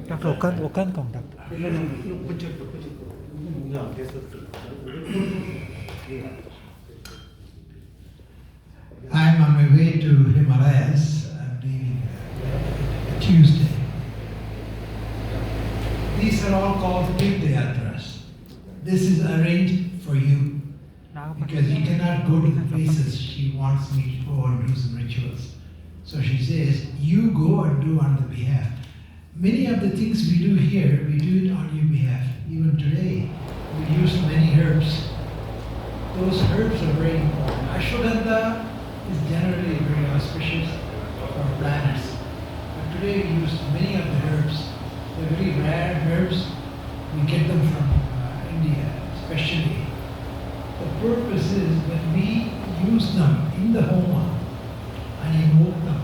Doctor, Okan come, Doctor. I'm on my way to Himalayas. I'm leaving Tuesday. These are all called Devatha. This is arranged for you because you cannot go to the places she wants me to go and do some rituals. So she says, you go and do on the behalf. Many of the things we do here, we do it on your behalf. Even today, we use many herbs. Those herbs are very important. Ashwagandha is generally very auspicious for planets. But today we use many of the herbs. They're very rare herbs. We get them from India, especially. The purpose is when we use them in the homa and invoke them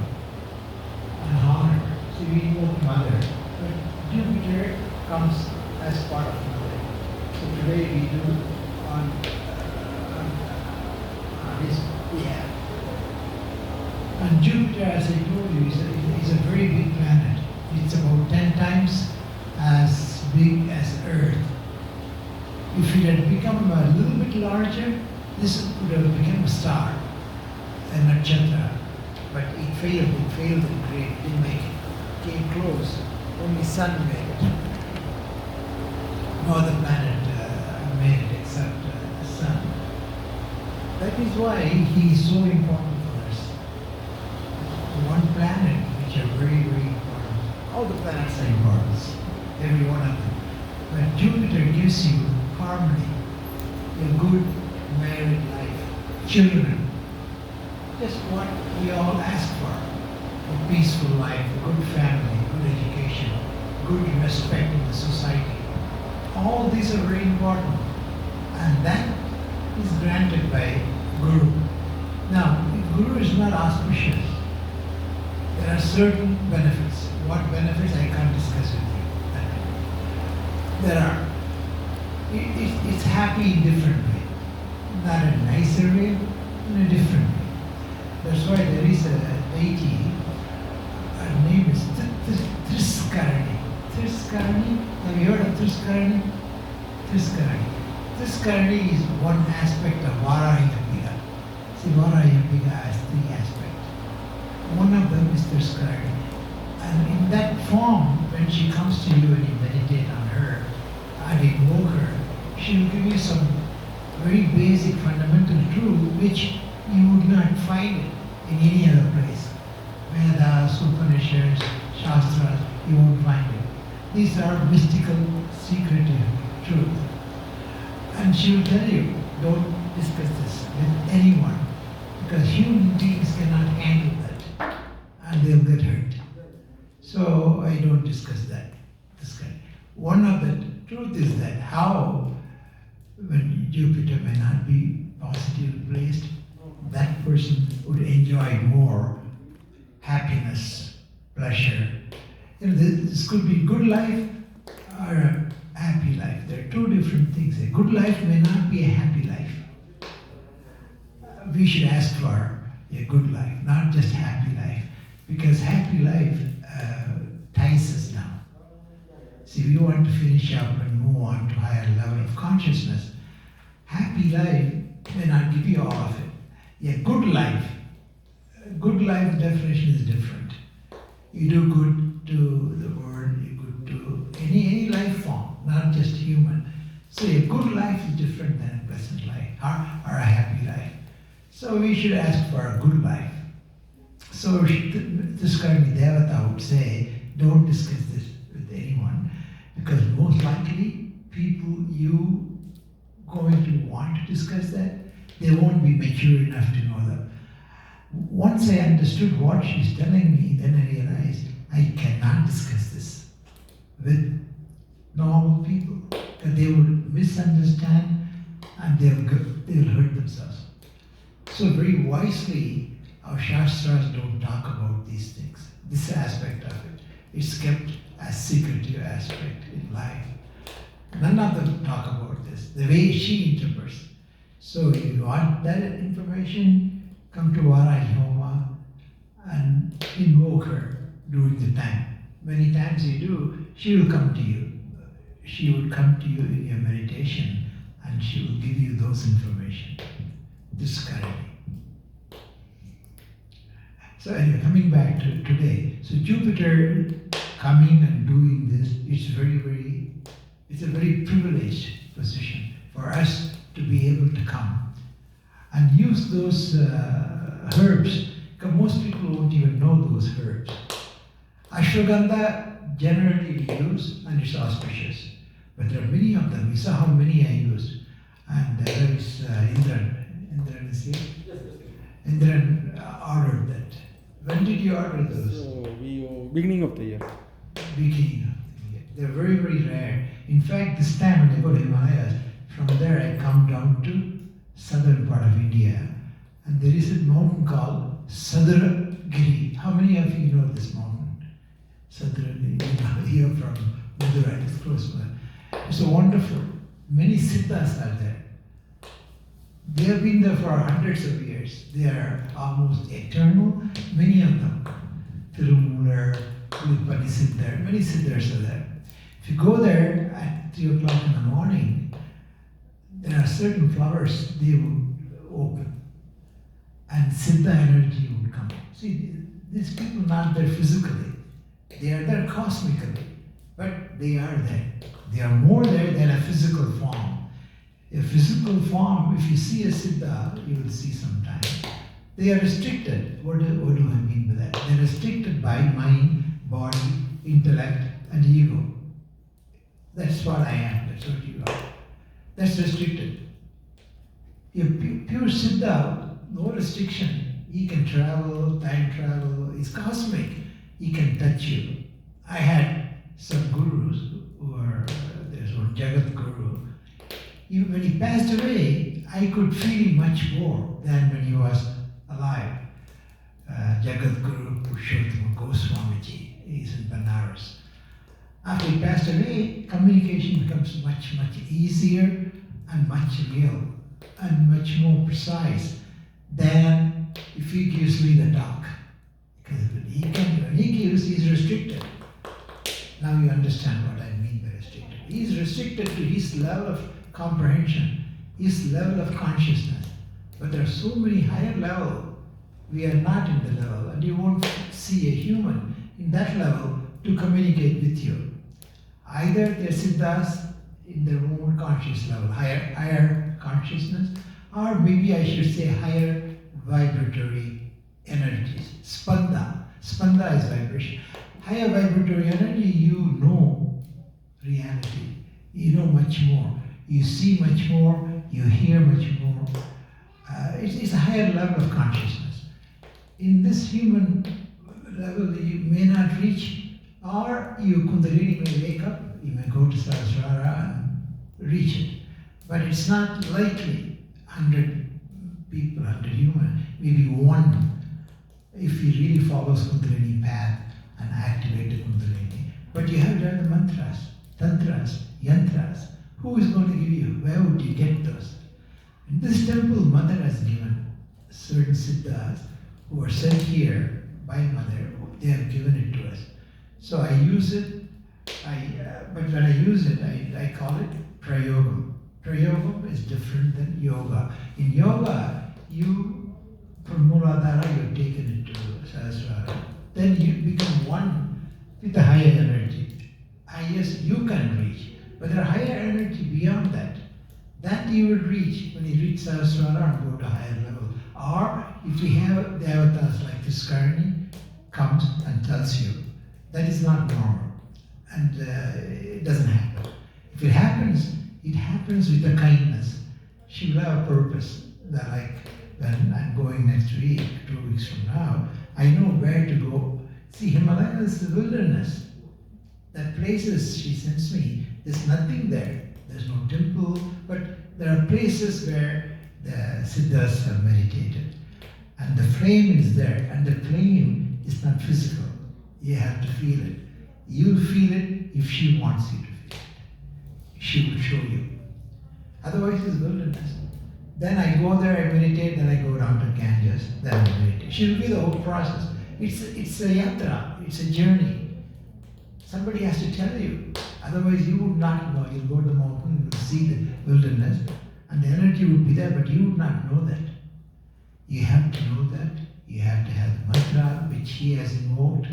and honor. So we invoke Mother. But Jupiter comes as part of Mother. So today we do on his behalf. And Jupiter, as I told you, is a very big planet. It's about 10 times as big as Earth. If it had become a little bit larger, this would have become a star, a nakshatra. But it failed in great, didn't make it. Came close, only Sun made it. No other planet made it except the Sun. That is why he is so important for us. One planet which are very, very important. All the planets are important, every one of them. But Jupiter gives you harmony, a good married life, children. Just what we all ask for. A peaceful life, a good family, good education, good respect in the society. All these are very important. And that is granted by Guru. Now, if Guru is not auspicious, there are certain benefits. What benefits I can't discuss with you. There are. It's happy in different way. Not a nicer way, in a different way. That's why there is a deity, her name is Thiskarani. Thiskarani, have you heard of Thiskarani? Thiskarani. Thiskarani is one aspect of Varayambiga. See, Varayambiga has 3 aspects. One of them is Thiskarani. And in that form, when she comes to you and you meditate on her and invoke her, she will give you some very basic fundamental truth which you would not find it in any other place. Vedas, Upanishads, Shastras, you won't find it. These are mystical, secretive truth. And she will tell you, don't discuss this with anyone, because human beings cannot handle that, and they'll get hurt. So I don't discuss that. One of the truth is that how, when Jupiter may not be positively placed, that person would enjoy more happiness, pleasure. This could be good life or a happy life. There are 2 different things. A good life may not be a happy life. We should ask for a good life, not just happy life, because happy life ties us down. See, we want to finish up and move on to higher level of consciousness. Happy life may not give you all of it. A good life definition is different. You do good to the world, you good to any life form, not just human. So a good life is different than a pleasant life or a happy life. So we should ask for a good life. So this kind of Devatha would say, don't discuss this with anyone, because most likely people you going to want to discuss that, they won't be mature enough to know that. Once I understood what she's telling me, then I realized I cannot discuss this with normal people, because they will misunderstand and they'll hurt themselves. So very wisely, our Shastras don't talk about these things, this aspect of it. It's kept as secretive aspect in life. None of them talk about this, the way she interprets. So if you want that information, come to Varahi Homa and invoke her during the time. Many times you do, she will come to you. She would come to you in your meditation and she will give you those information. Thiskarani. So anyway, coming back to today. So Jupiter coming and doing this, it's a very privileged position for us to be able to come and use those herbs, because most people won't even know those herbs. Ashwagandha generally we use and it's auspicious, but there are many of them. We saw how many I used, and there is Indran is here. Indran ordered that. When did you order those? So beginning of the year. Beginning of the year. They're very, very rare. In fact, this time when I go to Himalayas, from there I come down to southern part of India, and there is a mountain called Sadragiri. How many of you know this mountain? Sadragiri, here from Meteorites, it's close by. It's so wonderful. Many siddhas are there. They have been there for hundreds of years. They are almost eternal, many of them. Tirumular, Pulipani Siddhar, many siddhas are there. If you go there at 3 o'clock in the morning, there are certain flowers they would open and siddha energy would come. See, these people are not there physically, they are there cosmically, but they are there. They are more there than a physical form. A physical form, if you see a siddha, you will see sometimes. They are restricted. What do I mean by that? They are restricted by mind, body, intellect, and ego. That's what I am, that's what you are. That's restricted. A pure siddha, no restriction. He can travel, time travel, he's cosmic. He can touch you. I had some gurus who are, there's one Jagat Guru. When he passed away, I could feel much more than when he was alive. Jagat Guru Purushottam Goswamiji, he's in Banaras. After he passed away, communication becomes much, much easier and much real and much more precise than if he gives me the talk. Because when he gives, he's restricted. Now you understand what I mean by restricted. He's restricted to his level of comprehension, his level of consciousness. But there are so many higher levels. We are not in the level, and you won't see a human in that level to communicate with you. Either they're siddhas in their own conscious level, higher consciousness, or maybe I should say higher vibratory energies. Spanda. Spanda is vibration. Higher vibratory energy, you know reality. You know much more. You see much more. You hear much more. It's a higher level of consciousness. In this human level, you may not reach, or you Kundalini may wake up, you may go to Sahasrara and reach it. But it's not likely 100 people, 100 human, maybe one, if he really follows Kundalini path and activate the Kundalini. But you have done the mantras, tantras, yantras. Who is going to give you? Where would you get those? In this temple, Mother has given certain siddhas who are sent here by Mother. They have given it to us. So I use it, but when I use it, I call it prayogam. Prayogam is different than yoga. In yoga, from Muladhara, you're taken into Sahasrara. Then you become one with the higher energy. Highest you can reach. But there are higher energy beyond that. That you will reach when you reach Sahasrara and go to a higher level. Or if we have Devathas like Thiskarani comes and tells you, that is not normal. And it doesn't happen. If it happens with a kindness. She will have a purpose. That like when I'm going next week, 2 weeks from now, I know where to go. See, Himalaya is the wilderness. That places she sends me, there's nothing there. There's no temple, but there are places where the siddhas have meditated. And the flame is there, and the flame is not physical. You have to feel it. You'll feel it if she wants you to feel it. She will show you. Otherwise, it's wilderness. Then I go there, I meditate, then I go down to Ganges, then I meditate. She will be the whole process. It's a yatra, it's a journey. Somebody has to tell you. Otherwise, you would not know. You'll go to the mountain, you'll see the wilderness, and the energy would be there, but you would not know that. You have to know that. You have to have the mantra which he has invoked.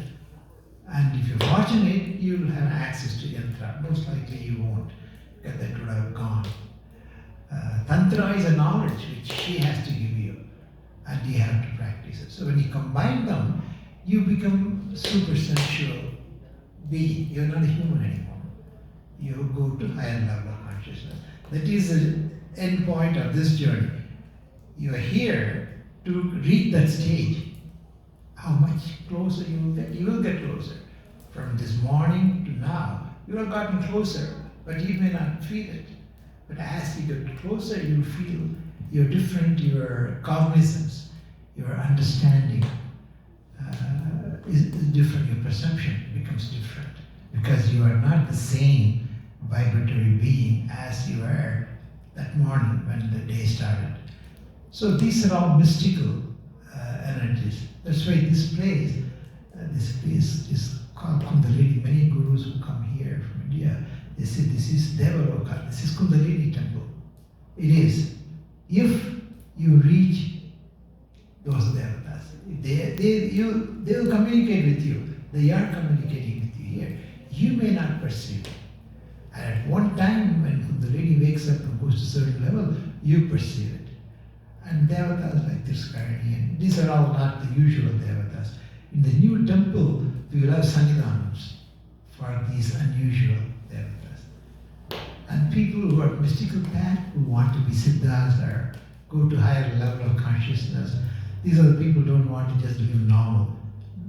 And if you're fortunate, you'll have access to yantra. Most likely you won't, because that would have gone. Tantra is a knowledge which she has to give you, and you have to practice it. So when you combine them, you become super sensual being. You're not a human anymore. You go to higher level of consciousness. That is the end point of this journey. You are here to reach that stage. How much closer you will get? You will get closer. From this morning to now, you have gotten closer, but you may not feel it. But as you get closer, you feel you're different, your cognizance, your understanding is different, your perception becomes different, because you are not the same vibratory being as you were that morning when the day started. So these are all mystical energies. That's why this place is called Kundalini. Many gurus who come here from India, they say this is Devatha, this is Kundalini temple. It is. If you reach those Devathas, they will communicate with you. They are communicating with you here. You may not perceive it. And at one time when Kundalini wakes up and goes to a certain level, you perceive it. And Devathas like Thiskarani, and these are all not the usual Devathas. In the new temple, we will have Sannidhanams for these unusual Devathas. And people who are mystical path, who want to be Siddhas or go to higher level of consciousness, these are the people who don't want to just live normal.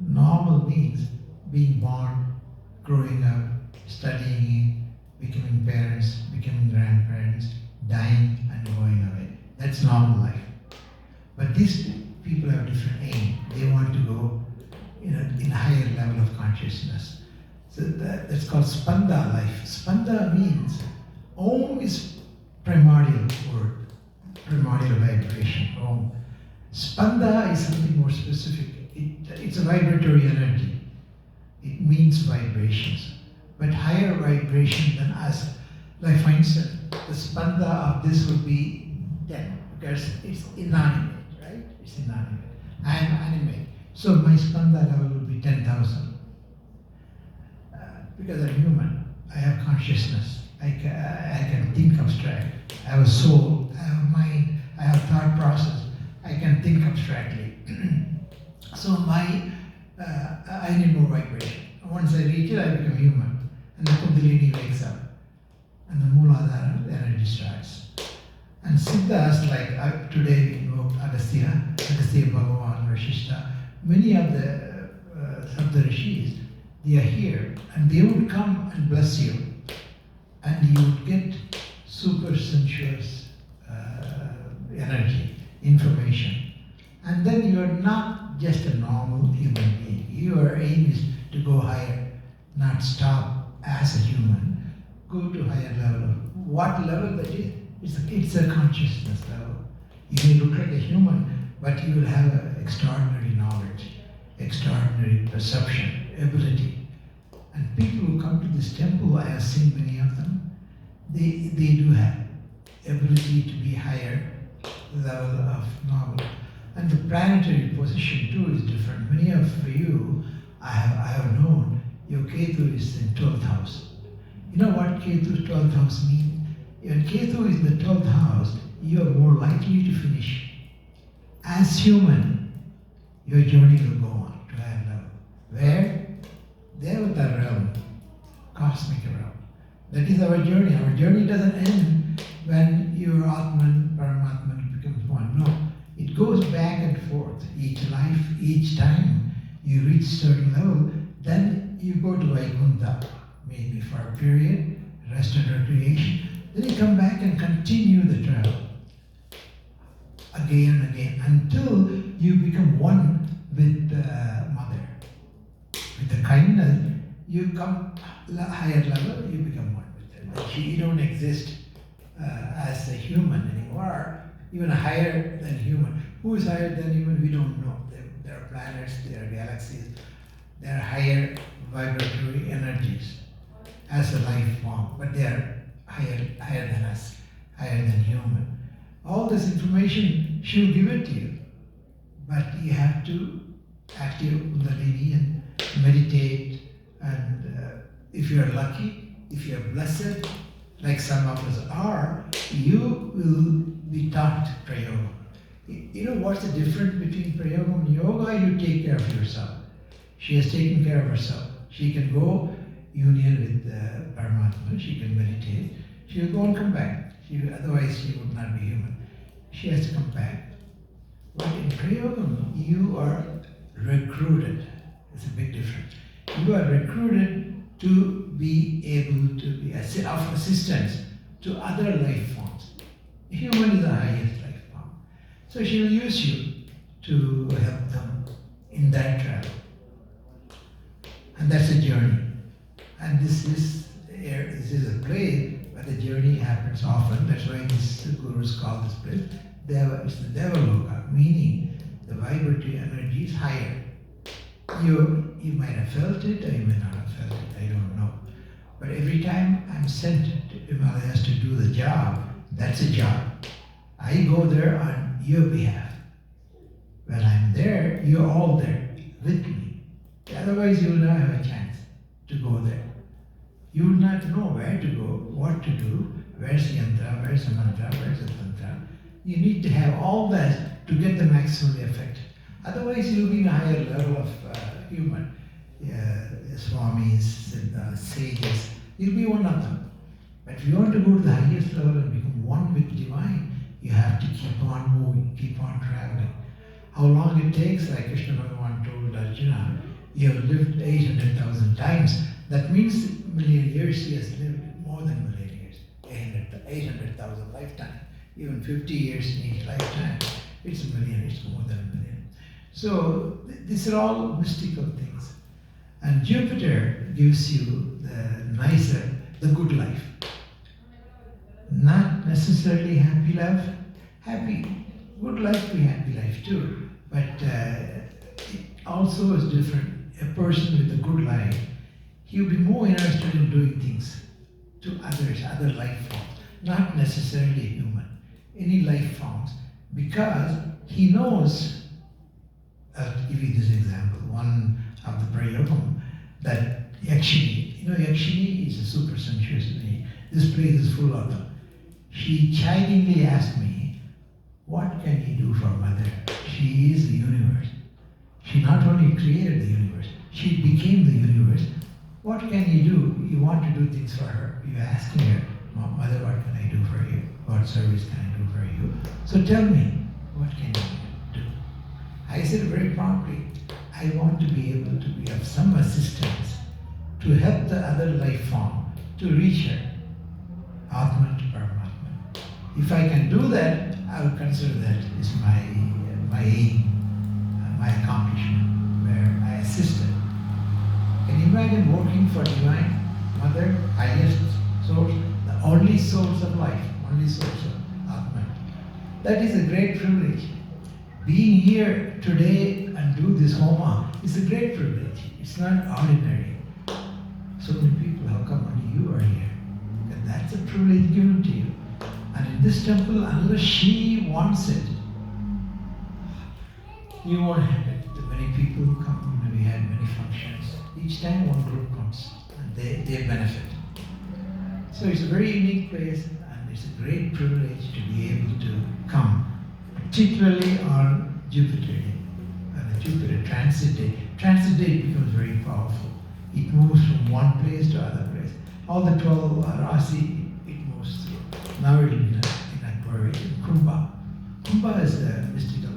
Normal means being born, growing up, studying, becoming parents, becoming grandparents, dying and going away. That's normal life. But these people have different aim. They want to go in a higher level of consciousness. So that's called Spanda life. Spanda means Om is primordial word, primordial vibration, Om. Spanda is something more specific. It's a vibratory energy. It means vibrations. But higher vibration than us. Like for instance, the Spanda of this would be 10, because it's inanimate, right? It's inanimate. I am animate. So my Spanda level would be 10,000. Because I'm human, I have consciousness. I can think abstract. I have a soul, I have a mind, I have thought process. I can think abstractly. So I need more vibration. Once I reach it, I become human. And the Kundalini wakes up. And the Mooladhara energy starts. And Siddhas, like today we invoked Agastya Bhagavan, Vashishta, many of the Saptarishis, they are here and they would come and bless you. And you would get super sensuous energy, information. And then you are not just a normal human being. Your aim is to go higher, not stop as a human. Go to higher level. What level that is? It's a consciousness level. You may look like a human, but you will have extraordinary knowledge, extraordinary perception, ability. And people who come to this temple, I have seen many of them, they do have ability to be higher level of knowledge. And the planetary position too is different. Many of you, I have known, your Ketu is in 12th house. You know what Ketu's 12th house means? When Ketu is in the 12th house, you are more likely to finish. As human, your journey will go on to higher level. Where? Devatha realm, cosmic realm. That is our journey. Our journey doesn't end when your Atman, Paramatman becomes one. No, it goes back and forth. Each life, each time you reach a certain level, then you go to Vaikuntha, maybe for a period, rest and recreation. Then you come back and continue the travel again and again until you become one with the Mother. With the kindness, you come higher level, you become one with her. You don't exist as a human anymore, even higher than human. Who is higher than human? We don't know. there are planets, there are galaxies, there are higher vibratory energies as a life form, but they are higher than us, higher than human. All this information, she'll give it to you, but you have to active Kundalini and meditate, and if you are lucky, if you are blessed, like some of us are, you will be taught Prayoga. You know what's the difference between Prayoga and Yoga? You take care of yourself. She has taken care of herself. She can go union with Paramatma, she can meditate, she will go and come back. Otherwise she would not be human. She has to come back. But in Prayogam, you are recruited. It's a big difference. You are recruited to be able to be of assistance to other life forms. Human is the highest life form. So she will use you to help them in that travel. And that's a journey. And this is a place where the journey happens often. That's why this gurus call this place Deva. It's the Devaloka, meaning the vibratory energy is higher. You might have felt it or you may not have felt it, I don't know. But every time I'm sent to Himalayas to do the job, that's a job. I go there on your behalf. When I'm there, you're all there with me. Otherwise you will not have a chance to go there. You will not know where to go, what to do, where's the yantra, where's the mantra, where's the tantra. You need to have all that to get the maximum effect. Otherwise you'll be in a higher level of human. Swamis, Siddhas, sages, you'll be one of them. But if you want to go to the highest level and become one with divine, you have to keep on moving, keep on traveling. How long it takes, like Krishna Bhagavan told Arjuna, you have lived 800,000 times. That means million years he has lived, more than million years, 800,000 lifetime. Even 50 years in each lifetime, it's a million, it's more than a million. So these are all mystical things. And Jupiter gives you the good life. Not necessarily happy life, good life be happy life too. But it also is different. A person with a good life, he will be more interested in doing things to others, other life forms, not necessarily human, any life forms, because he knows, I'll give you this example, one of the Prayogam, that Yakshini, Yakshini is a super sensuous being. This place is full of them. She chidingly asked me, what can you do for Mother? She is the universe. She not only created the universe, she became the universe. What can you do? You want to do things for her. You're asking her, Mother, what can I do for you? What service can I do for you? So tell me, what can you do? I said very promptly, I want to be able to be of some assistance to help the other life form to reach her, Atman to Paramatma. If I can do that, I will consider that is my aim, my accomplishment, where I assisted. Can you imagine working for Divine Mother, highest source, the only source of life, only source of Atman? That is a great privilege. Being here today and do this Homa is a great privilege. It's not ordinary. So many people, how come only you are here? And that's a privilege given to you. And in this temple, unless she wants it, you won't have it. The many people who come, we had many functions. Each time one group comes and they benefit. So it's a very unique place and it's a great privilege to be able to come, particularly on Jupiter Day. And the Jupiter transit day. Transit day becomes very powerful. It moves from one place to other place. All the 12 raasis, it moves through. Now it will be in Aquarius, in Kumbha. Kumbha is a mystical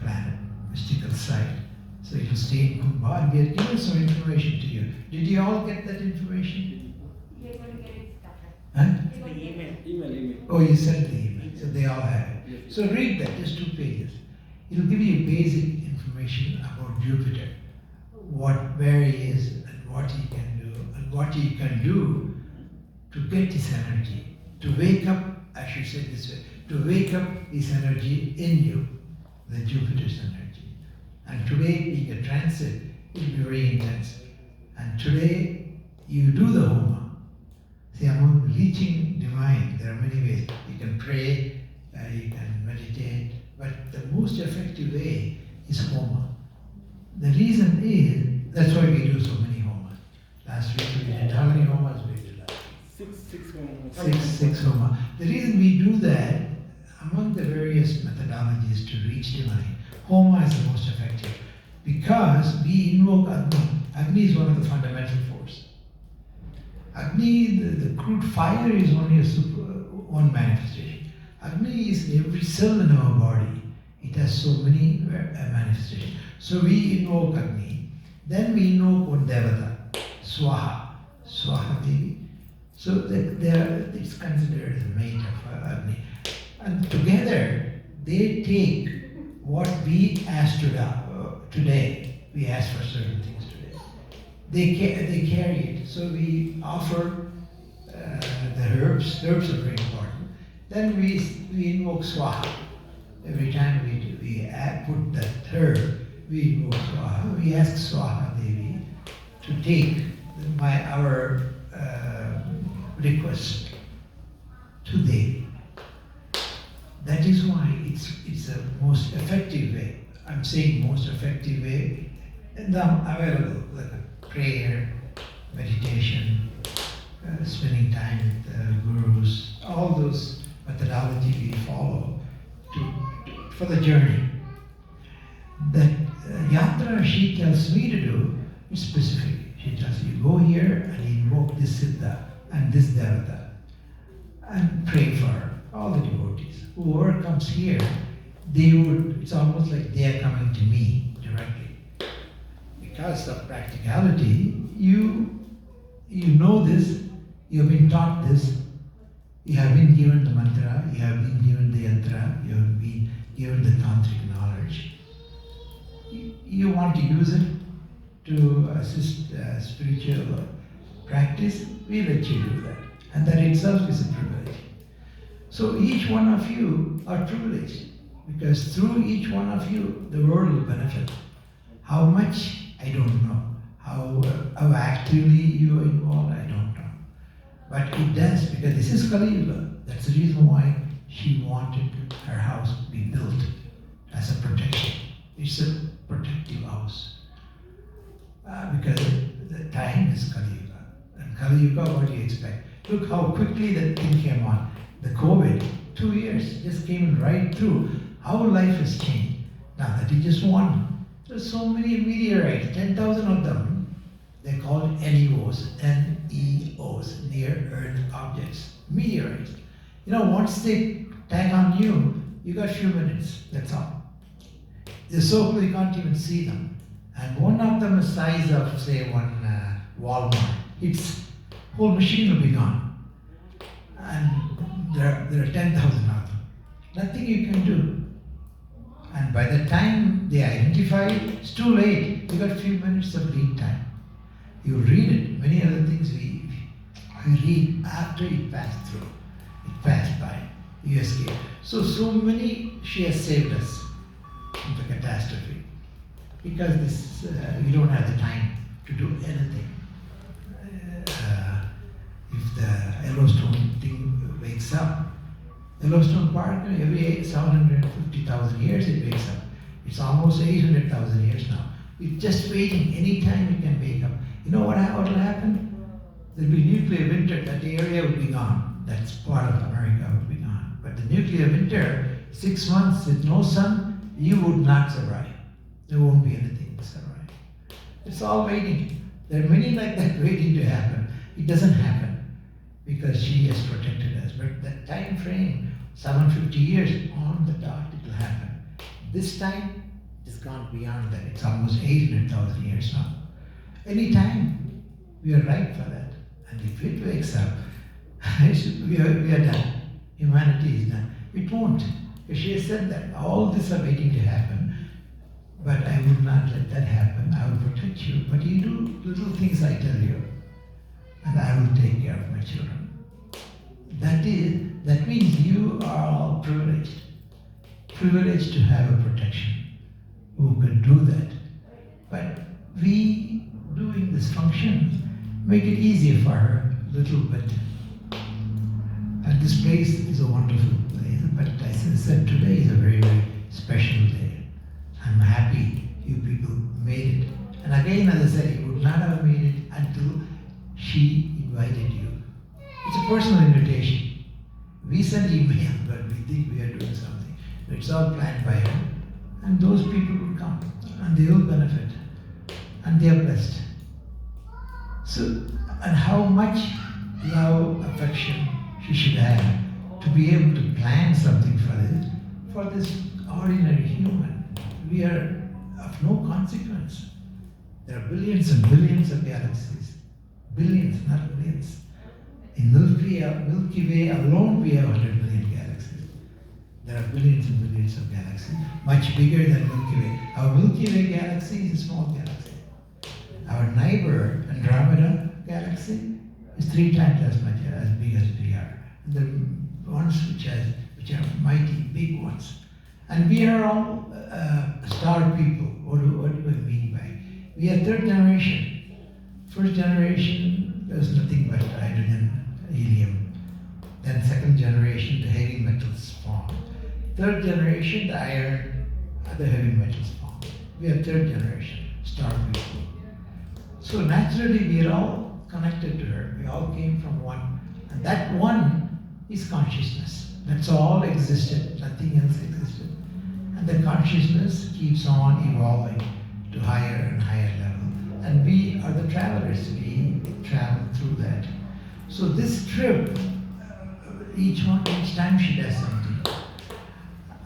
planet, mystical site. So it will stay in Kumbha and we have given some information to you. Did you all get that information? Huh? Email. Oh, you sent the email, so they all have it. Yes. So read that, just 2 pages. It will give you basic information about Jupiter, where he is and what he can do, and what he can do to get his energy, to wake up, I should say this way, to wake up his energy in you, the Jupiter's energy. And today, being a transit, it will be very intense. And today, you do the Homa. See, among reaching divine, there are many ways. You can pray, you can meditate, but the most effective way is Homa. The reason is, that's why we do so many Homas. Last week we did, how many Homas we did last week? Six Homa. The reason we do that, among the various methodologies to reach divine, Homa is the most effective because we invoke Agni. Agni is one of the fundamental forces. Agni, the crude fire is only one manifestation. Agni is in every cell in our body. It has so many manifestations. So we invoke Agni. Then we invoke one Devatha, Swaha, Swaha Devi. So it's considered as the mate of Agni. And together, they take what we ask today. We ask for certain things today. They carry it. So we offer the herbs. Herbs are very important. Then we invoke Swaha. Every time we put that herb, we invoke Swaha. We ask Swaha Devi to take our request to Devi. That is why it's the most effective way. I'm saying most effective way, and I'm available, like prayer, meditation, spending time with the gurus, all those methodology we follow for the journey. That yatra she tells me to do is specific. She tells you, go here and invoke this Siddha and this Devatha and pray for her. All the devotees. Whoever comes here, it's almost like they are coming to me directly. Because of practicality, you know this, you have been taught this, you have been given the mantra, you have been given the yantra, you have been given the tantric knowledge. You want to use it to assist spiritual practice, we let you do that. And that itself is a privilege. So each one of you are privileged because through each one of you, the world will benefit. How much, I don't know. How actively you are involved, I don't know. But it does because this is Kali Yuga. That's the reason why she wanted her house to be built as a protection. It's a protective house. Because the time is Kali Yuga. And Kali Yuga, what do you expect? Look how quickly that thing came on. The COVID, 2 years, just came right through. Our life has changed. Now that is just one. There's so many meteorites, 10,000 of them. They're called NEOs, N-E-Os, near Earth objects, meteorites. Once they tag on you, you got a few minutes, that's all. They're so cool you can't even see them. And one of them is the size of, say, one Walmart. Its whole machine will be gone. And there are 10,000 of them. Nothing you can do. And by the time they identify it, it's too late. You got a few minutes of lead time. You read it. Many other things we read after it passed through. It passed by. You escape. So many, she has saved us from the catastrophe. Because we don't have the time to do anything. If the Yellowstone thing wakes up, Yellowstone Park, every 750,000 years it wakes up. It's almost 800,000 years now. It's just waiting. Anytime it can wake up. You know what will happen? There'll be nuclear winter. That area will be gone. That's part of America will be gone. But the nuclear winter, 6 months with no sun, you would not survive. There won't be anything to survive. It's all waiting. There are many like that waiting to happen. It doesn't happen because she has protected us. But that time frame, 750 years, on the dot it will happen. This time, it's gone beyond that. It's almost 800,000 years now. Any time, we are ripe for that. And if it wakes up, we are done. Humanity is done. It won't. Because she has said that all this are waiting to happen. But I will not let that happen. I will protect you. But you do little things I tell you. And I will take care of my children. That means you are all privileged. Privileged to have a protection. who could do that. But we, doing this function, make it easier for her a little bit. And this place is a wonderful place, but as I said, today is a very, very special day. I'm happy you people made it. And again, as I said, you would not have made it until she invited you. It's a personal invitation. We send email, but we think we are doing something. It's all planned by her. And those people will come, and they will benefit. And they are blessed. So, and how much love, affection she should have to be able to plan something for this ordinary human. We are of no consequence. There are billions and billions of galaxies. Billions, not millions. In Milky Way alone, we have 100 million galaxies. There are billions and billions of galaxies, much bigger than Milky Way. Our Milky Way galaxy is a small galaxy. Our neighbor, Andromeda galaxy, is 3 times as big as we are. And the ones which are mighty, big ones. And we are all star people. What do I mean by? We are third generation. First generation, there was nothing but hydrogen, helium. Then second generation, the heavy metals formed. Third generation, the iron, the heavy metals formed. We are third generation, star people. So naturally, we are all connected to her. We all came from one. And that one is consciousness. That's all existed. Nothing else existed. And the consciousness keeps on evolving to higher and higher level. And we are the travelers. We travel through that. So this trip, each time she does something.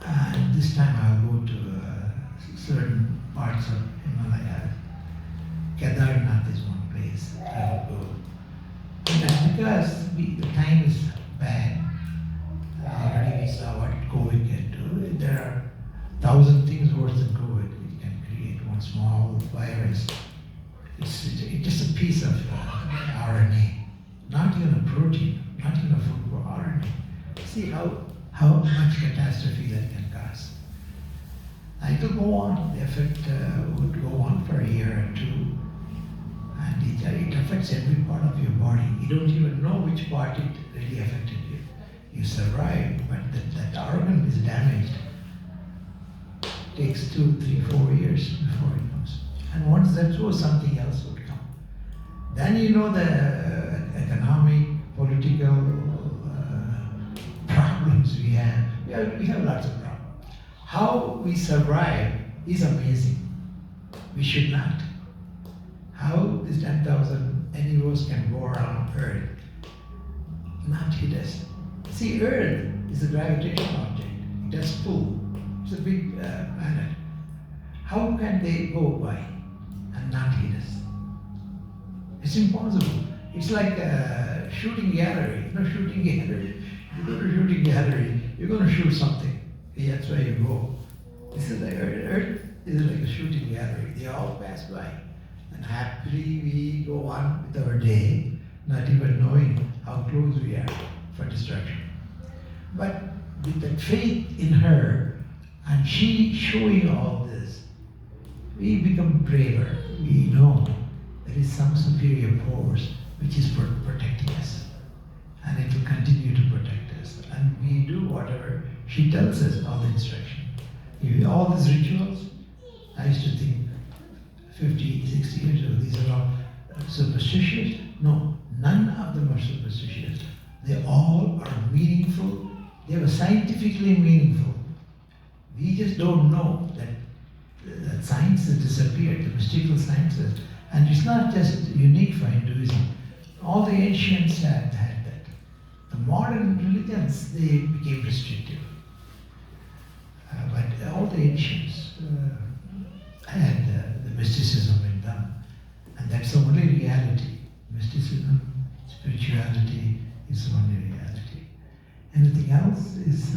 And this time I'll go to certain parts of Himalaya. Kedarnath is one place I will go. And that's because the time is bad. Already we saw what COVID can do. There are 1,000 things worse than COVID. It can create one small virus. It's just a piece of RNA, not even a protein, not even a food for RNA. See how much catastrophe that can cause. It will go on. The effect would go on for a year or two. And it affects every part of your body. You don't even know which part it really affected you. You survive, but that organ is damaged. It takes 2, 3, 4 years before it comes. And once that's over, something else would come. Then you know the economic, political problems we have. We have lots of problems. How we survive is amazing. We should not. How these 10,000 NEOs can go around Earth, not hit us. See, Earth is a gravitational object. It does pull. It's a big planet. How can they go by and not hit us? It's impossible. It's like a shooting gallery. Shooting gallery. You go to shooting gallery, you're going to shoot something. That's where you go. This is the Earth is like a shooting gallery. They all pass by. And happily we go on with our day, not even knowing how close we are for destruction. But with that faith in her, and she showing all this, we become braver. We know there is some superior force which is protecting us. And it will continue to protect us. And we do whatever she tells us, all the instruction. All these rituals, I used to think 50, 60 years ago, these are all superstitious. No, none of them are superstitious. They all are meaningful. They were scientifically meaningful. We just don't know that science has disappeared, the mystical sciences. And it's not just unique for Hinduism. All the ancients had that. The modern religions, they became restrictive. But all the ancients had the mysticism in them. And that's the only reality. Mysticism, spirituality is the only reality. Anything else is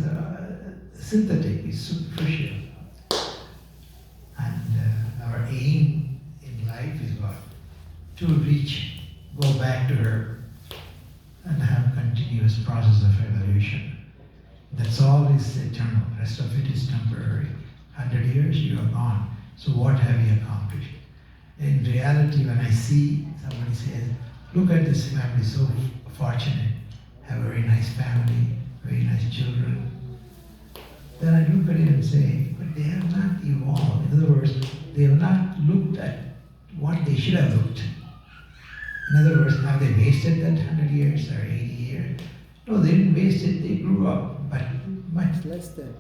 synthetic, is superficial. And our aim in life is what? To reach, go back to her, and have continuous process of evolution. That's all is eternal. Rest of it is temporary. 100 years, you are gone. So what have you accomplished? In reality, when I see somebody says, look at this family, so fortunate, have a very nice family, very nice children, then I look at it and say, but they have not evolved. In other words, they have not looked at what they should have looked. In other words, have they wasted that 100 years or 80 years? No, they didn't waste it, they grew up, but much less than.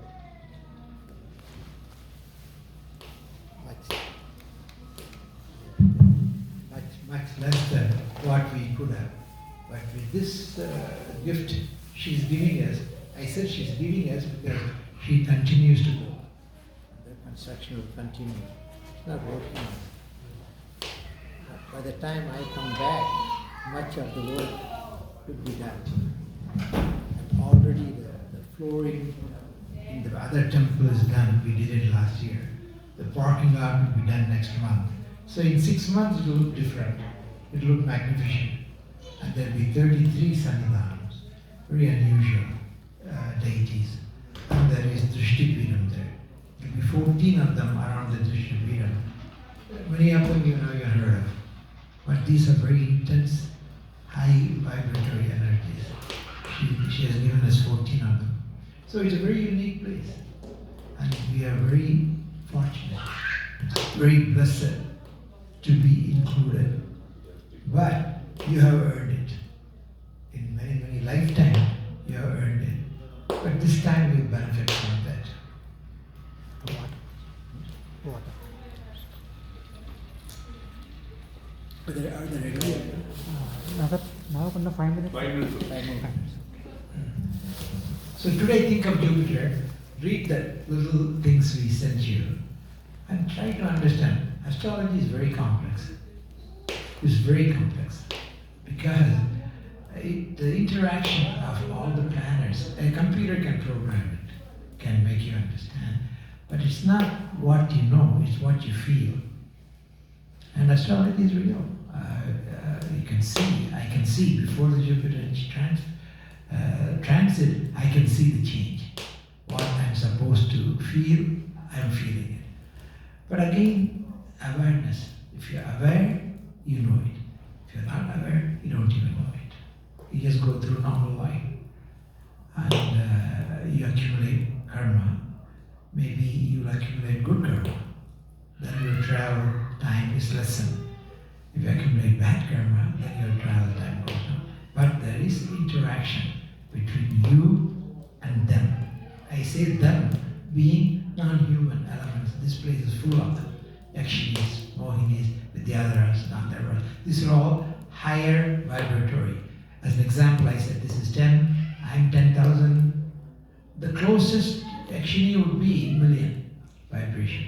Much less than what we could have. But with this gift she's giving us, I said she's giving us because she continues to go. The construction will continue. It's not working. By the time I come back, much of the work could be done. And already the flooring in the other temple is done. We did it last year. The parking lot will be done next month. So in 6 months it will look different. It will look magnificent. And there will be 33 Sannidhanams, very unusual deities. And there is Drishtipeetham there. There will be 14 of them around the Drishtipeetham. Many of them you know you heard of. But these are very intense, high vibratory energies. She has given us 14 of them. So it's a very unique place. And we are very fortunate, very blessed to be included. But you have earned it. In many, many lifetimes, you have earned it. But this time we benefit from that. Water. Are there any? Now, 5 minutes. 5 minutes. 5 minutes. So today think of Jupiter, read the little things we sent you, and try to understand. Astrology is very complex. It's very complex because the interaction of all the planets, a computer can program it, can make you understand, but it's not what you know, it's what you feel. And astrology is real. You can see, I can see before the Jupiter transit, I can see the change. What I'm supposed to feel, I'm feeling it. But again, awareness. If you're aware, you know it. If you're not aware, you don't even know it. You just go through normal life. And you accumulate karma. Maybe you'll accumulate good karma. Then your travel time is lessened. If you accumulate bad karma, then your travel time goes down. But there is interaction between you and them. I say them being non-human elements. This place is full of them. Yakshinis, Mohinis, Vidyadharas, Gandharvas. These are all higher vibratory. As an example, I said this is 10, I'm 10,000. The closest Yakshini would be million vibration.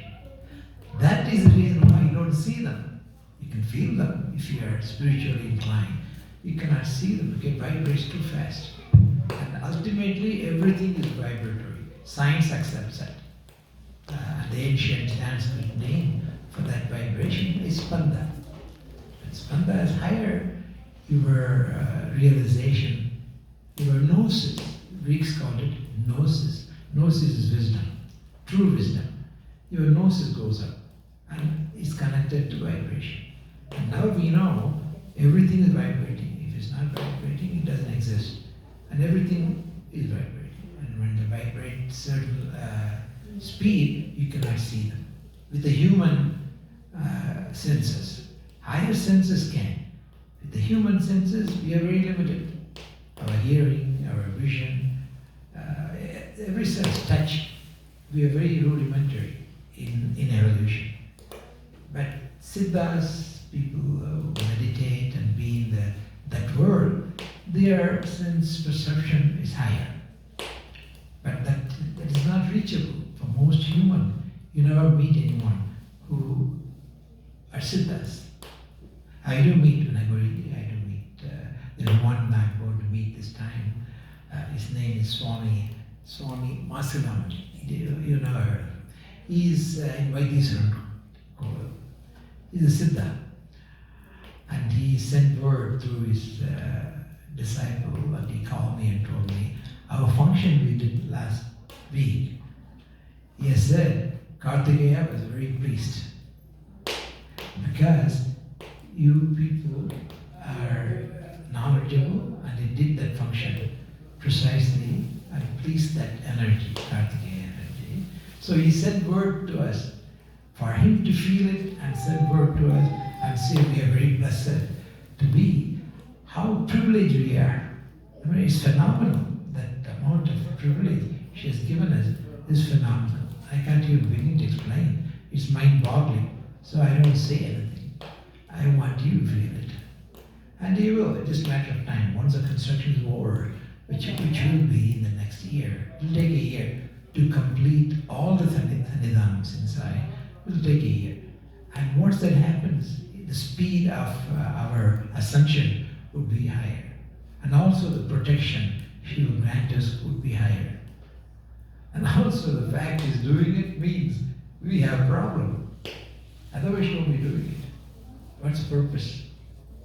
That is the reason why you don't see them. You can feel them if you are spiritually inclined. You cannot see them because it vibrates too fast. And ultimately, everything is vibratory. Science accepts that. The ancient Sanskrit name for that vibration is Spanda. And Spanda is higher your realization, your gnosis. Greeks called it gnosis. Gnosis is wisdom, true wisdom. Your gnosis goes up and it's connected to vibration. And now we know everything is vibrating. If it's not vibrating, it doesn't exist. And everything is vibrating. And when they vibrate certain speed, you cannot see them. With the human senses, higher senses can. With the human senses, we are very limited. Our hearing, our vision, every sense, touch, we are very rudimentary in evolution. But Siddhas, people who meditate and be in that world, their sense perception is higher. But that is not reachable for most human. You never meet anyone who are Siddhas. I do meet when I go to India, I do meet. There's one I'm going to meet this time. His name is Swami Masilamani. You never heard of him. He's in Vaidiswaran. He's a Siddha. And he sent word through his disciple, and he called me and told me, our function we did last week, he has said, Kartikeya was a very priest. Because you people are knowledgeable and it did that function precisely and pleased that energy, Kartikeya energy. So he sent word to us for him to feel it and send word to us and say we are very blessed to be. How privileged we are. I mean, it's phenomenal. That amount of privilege she has given us is phenomenal. I can't even begin to explain. It's mind-boggling. So I don't say anything. I want you to feel it. And you will, it's just a matter of time. Once the construction is over, which will be in the next year, it will take a year to complete all the Sanidhanams inside. It will take a year. And once that happens, the speed of our ascension would be higher. And also the protection she will grant us would be higher. And also the fact is doing it means we have a problem. Otherwise she won't be doing it. What's the purpose?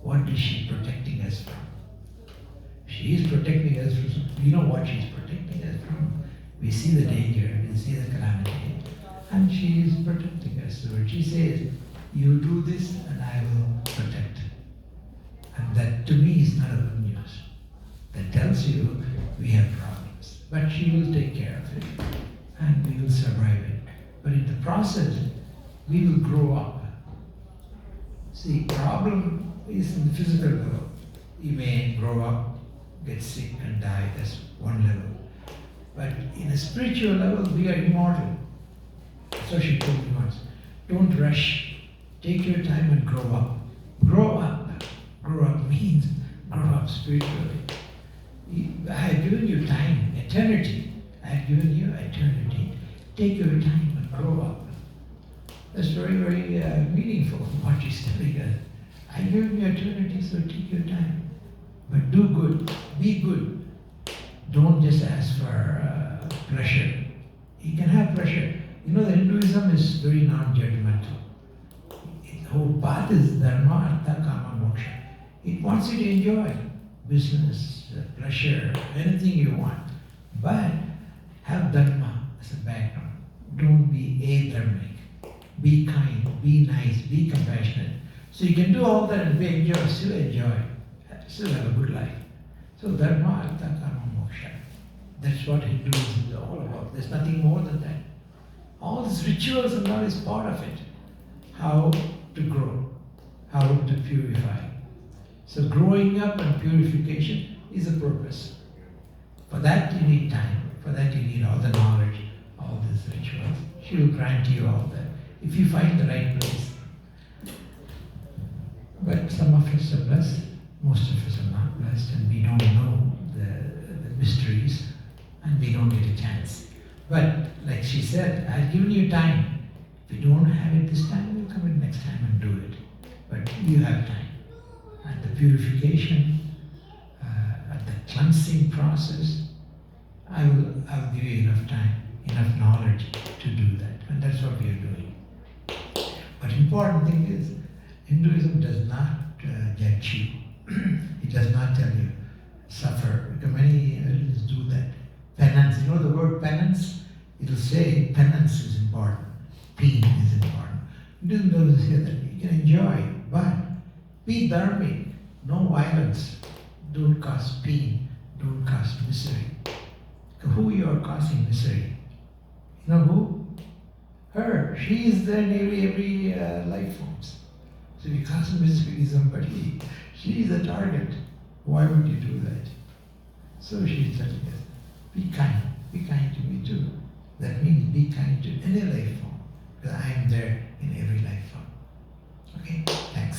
What is she protecting us from? She is protecting us from, you know what she's protecting us from? We see the danger, we see the calamity, and she is protecting us. So when she says, you do this and I will protect. And that to me is not a good news. That tells you we have problems. But she will take care of it and we will survive it. But in the process, we will grow up. See, problem is in the physical level. You may grow up, get sick and die. That's one level. But in a spiritual level, we are immortal. So she told me once, don't rush. Take your time and grow up. Grow up. Grow up means grow up spiritually. I have given you time, eternity. I have given you eternity. Take your time and grow up. That's very, very meaningful, what she's telling us. I have given you eternity, so take your time. But do good. Be good. Don't just ask for pleasure. You can have pleasure. You know, the Hinduism is very non-judgmental. The whole path is dharma, artha, kama, moksha. It wants you to enjoy business, pleasure, anything you want. But have dharma as a background. Don't be adharmic. Be kind, be nice, be compassionate. So you can do all that and still enjoy, still have a good life. So dharma, artha, kama, moksha. That's what Hinduism is all about. There's nothing more than that. All these rituals and all is part of it. How to grow, how to purify. So growing up and purification is a purpose. For that you need time. For that you need all the knowledge, all these rituals. She will grant you all that if you find the right place. But some of us are blessed, most of us are not blessed, and we don't know the mysteries, and we don't get a chance. But like she said, I've given you time. If you don't have it this time, we'll come in next time and do it. But you have time. And the purification, and the cleansing process, I'll give you enough time, enough knowledge to do that. And that's what we are doing. But important thing is, Hinduism does not judge you. It does not tell you suffer, because many religions do that. Penance, you know the word penance? It'll say penance is important, pain is important. Hinduism doesn't say that. You can enjoy, but be dharmic, no violence. Don't cause pain, don't cause misery. Who you are causing misery? You know who? Her. She is there in every life forms. So if you cause misery to somebody, she is the target. Why would you do that? So she is telling us, be kind to me too. That means be kind to any life form, because I am there in every life form. Okay? Thanks.